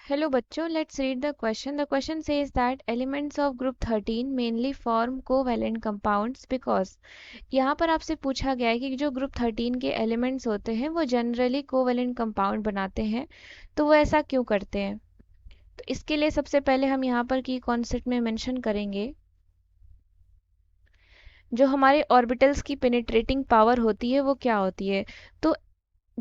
Hello बच्चों, let's read the question. The question says that elements of group 13 mainly form covalent compounds because यहाँ पर आपसे पूछा गया है कि जो ग्रुप 13 के एलिमेंट्स होते हैं वो जनरली कोवेलेंट कंपाउंड बनाते हैं, तो वो ऐसा क्यों करते हैं। तो इसके लिए सबसे पहले हम यहाँ पर की कॉन्सेप्ट में मेंशन करेंगे जो हमारे ऑर्बिटल्स की पेनिट्रेटिंग पावर होती है वो क्या होती है। तो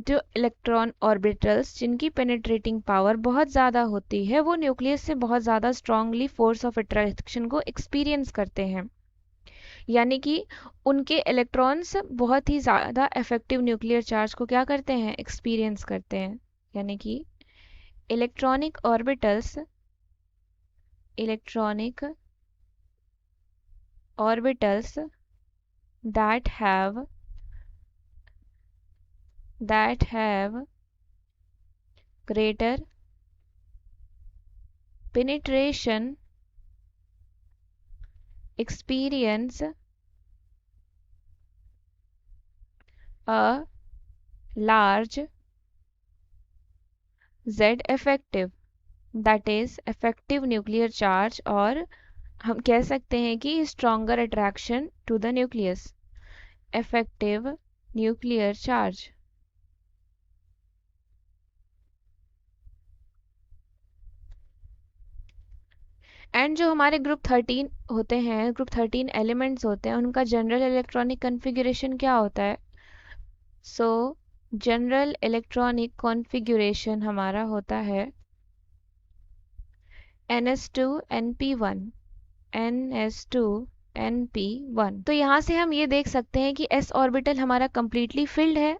जो इलेक्ट्रॉन ऑर्बिटल्स जिनकी पेनिट्रेटिंग पावर बहुत ज़्यादा होती है वो न्यूक्लियस से बहुत ज़्यादा स्ट्रांगली फोर्स ऑफ अट्रैक्शन को एक्सपीरियंस करते हैं, यानी कि उनके इलेक्ट्रॉन्स बहुत ही ज़्यादा इफेक्टिव न्यूक्लियर चार्ज को क्या करते हैं, एक्सपीरियंस करते हैं। यानी कि electronic orbitals electronic orbitals that have that have greater penetration experience a large Z effective, that is effective nuclear charge, और हम कह सकते हैं कि stronger attraction to the nucleus, effective nuclear charge। And जो हमारे ग्रुप 13 होते हैं, ग्रुप 13 एलिमेंट्स होते हैं, उनका जनरल इलेक्ट्रॉनिक कॉन्फ़िगरेशन क्या होता है। सो जनरल इलेक्ट्रॉनिक कॉन्फ़िगरेशन हमारा होता है ns2np1 ns2np1। तो यहाँ से हम ये देख सकते हैं कि s ऑर्बिटल हमारा कंप्लीटली फिल्ड है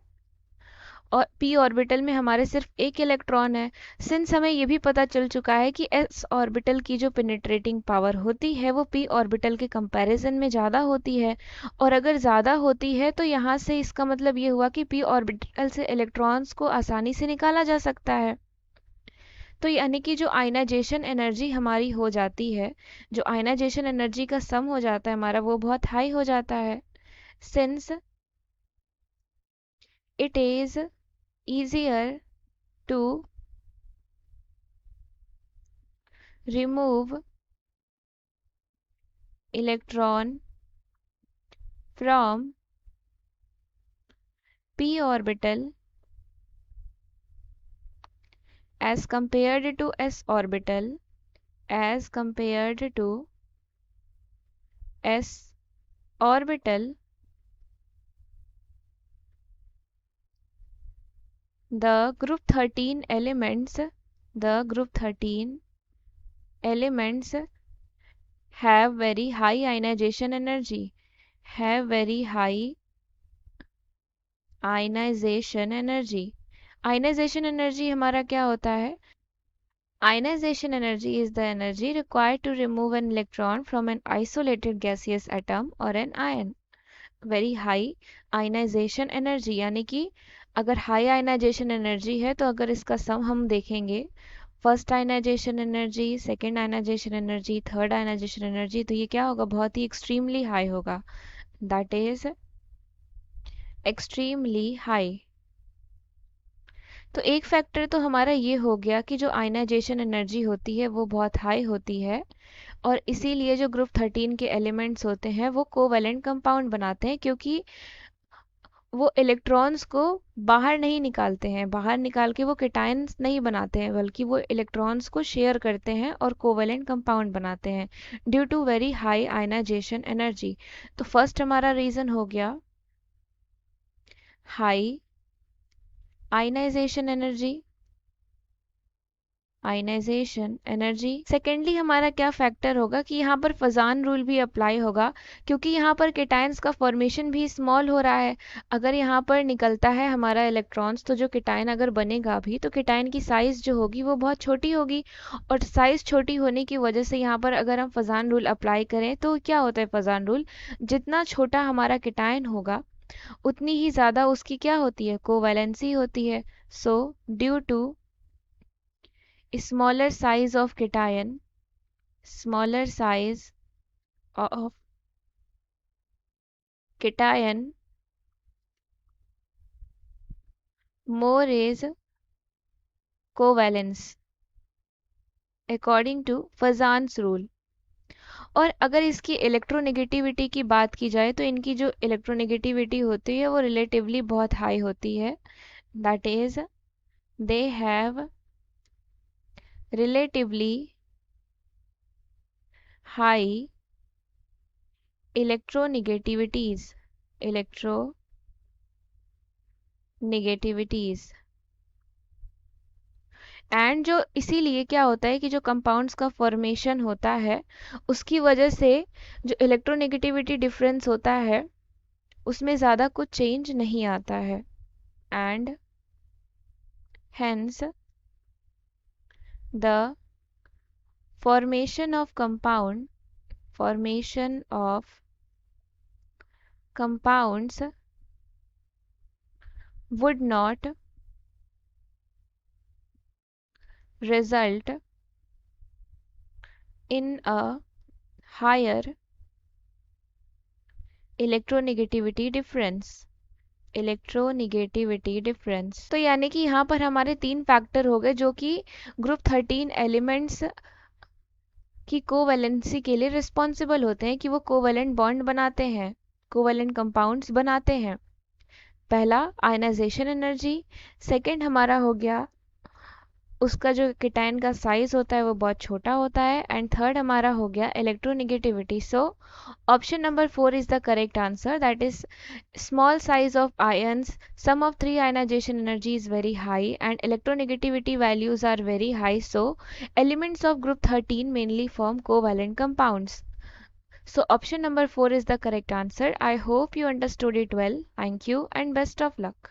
और p ऑर्बिटल में हमारे सिर्फ एक इलेक्ट्रॉन है। सिंस हमें ये भी पता चल चुका है कि s ऑर्बिटल की जो पेनिट्रेटिंग पावर होती है वो p ऑर्बिटल के कंपैरिजन में ज़्यादा होती है, और अगर ज़्यादा होती है तो यहाँ से इसका मतलब ये हुआ कि p ऑर्बिटल से इलेक्ट्रॉन्स को आसानी से निकाला जा सकता है। तो यानी कि जो आयनाइजेशन एनर्जी हमारी हो जाती है, जो आयनाइजेशन एनर्जी का सम हो जाता है हमारा, वो बहुत हाई हो जाता है। Since it is easier to remove electron from p orbital as compared to s orbital as compared to s orbital, the group 13 elements the group 13 elements have very high ionization energy have very high ionization energy। ionization energy हमारा क्या होता है। Ionization energy is the energy required to remove an electron from an isolated gaseous atom or an ion। Very high ionization energy यानी कि अगर high ionization energy है तो अगर इसका सम हम देखेंगे, first ionization energy, second ionization energy, third ionization energy, तो ये क्या होगा, बहुत ही एक्सट्रीमली हाई होगा, दैट इज एक्सट्रीमली हाई। तो एक फैक्टर तो हमारा ये हो गया कि जो आयनाइजेशन एनर्जी होती है वो बहुत हाई होती है, और इसीलिए जो ग्रुप 13 के एलिमेंट्स होते हैं वो कोवेलेंट कंपाउंड बनाते हैं, क्योंकि वो इलेक्ट्रॉन्स को बाहर नहीं निकालते हैं, बाहर निकाल के वो केटायंस नहीं बनाते हैं, बल्कि वो इलेक्ट्रॉन्स को शेयर करते हैं और कोवेलेंट कंपाउंड बनाते हैं due to very high ionization energy. तो फर्स्ट हमारा रीज़न हो गया high ionization energy, ionization energy. Secondly हमारा क्या फैक्टर होगा कि यहाँ पर फजान रूल भी अप्लाई होगा, क्योंकि यहाँ पर केटायंस का फॉर्मेशन भी स्मॉल हो रहा है। अगर यहाँ पर निकलता है हमारा इलेक्ट्रॉन्स, तो जो केटायन अगर बनेगा भी तो केटायन की साइज़ जो होगी वो बहुत छोटी होगी, और साइज़ छोटी होने की वजह से यहाँ पर अगर हम फजान रूल अप्लाई करें तो क्या होता है फजान रूल, जितना छोटा हमारा केटायन होगा उतनी ही ज़्यादा उसकी क्या होती है, कोवैलेंसी होती है। So due to smaller size of cation, smaller size of cation, more is covalence, according to Fajans rule. और अगर इसकी इलेक्ट्रोनेगेटिविटी की बात की जाए तो इनकी जो इलेक्ट्रोनेगेटिविटी होती है वो रिलेटिवली बहुत हाई होती है, that is they have relatively high electronegativities, electronegativities. And जो इसीलिए क्या होता है कि जो कंपाउंड्स का फॉर्मेशन होता है उसकी वजह से जो इलेक्ट्रोनेगेटिविटी डिफरेंस होता है उसमें ज़्यादा कुछ चेंज नहीं आता है। And hence the formation of compounds would not result in a higher electronegativity difference। तो यानी कि यहाँ पर हमारे 3 फैक्टर हो गए जो कि ग्रुप 13 एलिमेंट्स की कोवैलेंसी के लिए रिस्पॉन्सिबल होते हैं कि वो कोवैलेंट बॉन्ड बनाते हैं, कोवैलेंट कंपाउंड्स बनाते हैं। पहला आयनाइजेशन एनर्जी, सेकंड हमारा हो गया उसका जो कीटैन का साइज होता है वो बहुत छोटा होता है, एंड थर्ड हमारा हो गया electronegativity. So option number 4 is the correct answer, that is small size of ions, sum of 3 ionization energy is very high and electronegativity values are very high, so elements of group 13 mainly form covalent compounds. So option number 4 is the correct answer. I hope you understood it well. Thank you and best of luck.